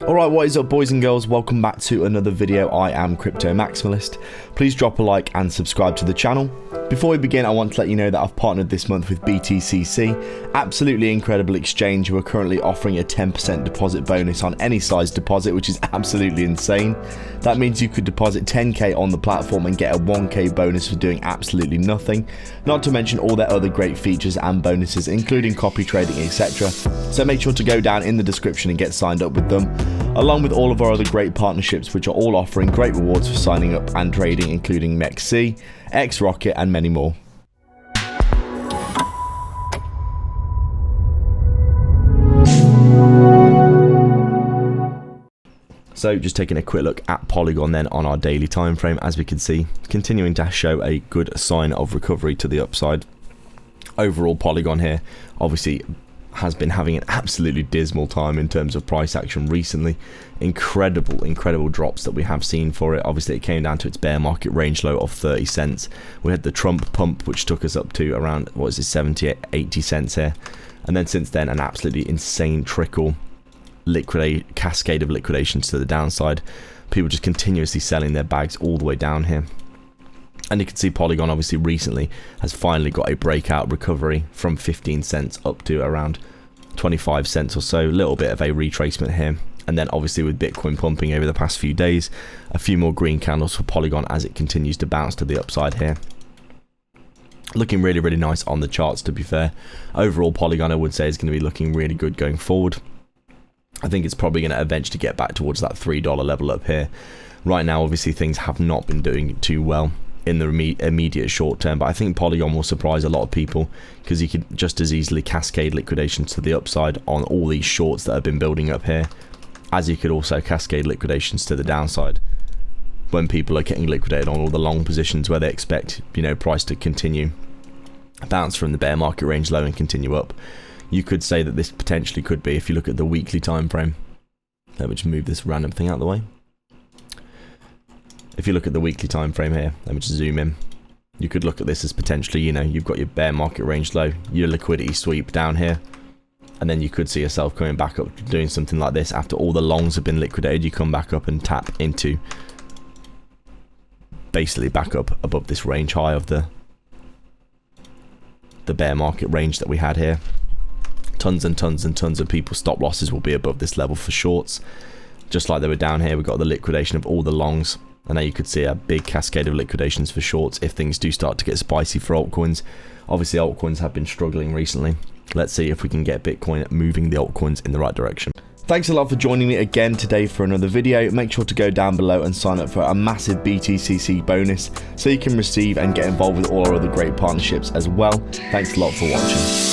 Alright, what is up boys and girls, welcome back to another video. I am Crypto Maximalist. Please drop a like and subscribe to the channel. Before we begin, I want to let you know that I've partnered this month with BTCC, absolutely incredible exchange who are currently offering a 10% deposit bonus on any size deposit, which is absolutely insane. That means you could deposit 10k on the platform and get a 1k bonus for doing absolutely nothing, not to mention all their other great features and bonuses including copy trading, etc. So make sure to go down in the description and get signed up with them, along with all of our other great partnerships which are all offering great rewards for signing up and trading, including MEXC, XRocket and many more. So just taking a quick look at Polygon then on our daily time frame, as we can see, continuing to show a good sign of recovery to the upside. Overall, Polygon here obviously has been having an absolutely dismal time in terms of price action recently. Incredible drops that we have seen for it. Obviously it came down to its bear market range low of 30 cents. We had the Trump pump which took us up to around, what is it, 70-80 cents here, and then since then an absolutely insane cascade of liquidations to the downside. People just continuously selling their bags all the way down here. And you can see Polygon obviously recently has finally got a breakout recovery from 15 cents up to around 25 cents or so. A little bit of a retracement here. And then obviously with Bitcoin pumping over the past few days, a few more green candles for Polygon as it continues to bounce to the upside here. Looking really nice on the charts, to be fair. Overall, Polygon I would say is going to be looking really good going forward. I think it's probably going to eventually get back towards that $3 level up here. Right now obviously things have not been doing too well in the immediate short term, but I think Polygon will surprise a lot of people because you could just as easily cascade liquidations to the upside on all these shorts that have been building up here, as you could also cascade liquidations to the downside when people are getting liquidated on all the long positions where they expect, you know, price to continue bounce from the bear market range low and continue up. You could say that this potentially could be, if you look at the weekly time frame. Let me just move this random thing out of the way. If you look at the weekly time frame here, let me just zoom in. You could look at this as potentially, you know, you've got your bear market range low, your liquidity sweep down here, and then you could see yourself coming back up doing something like this after all the longs have been liquidated. You come back up and tap into basically back up above this range high of the bear market range that we had here. Tons and tons of people's stop losses will be above this level for shorts, just like they were down here. We got the liquidation of all the longs. And now you could see a big cascade of liquidations for shorts if things do start to get spicy for altcoins. Obviously altcoins have been struggling recently. Let's see if we can get Bitcoin moving the altcoins in the right direction. Thanks a lot for joining me again today for another video. Make sure to go down below and sign up for a massive BTCC bonus so you can receive and get involved with all our other great partnerships as well. Thanks a lot for watching.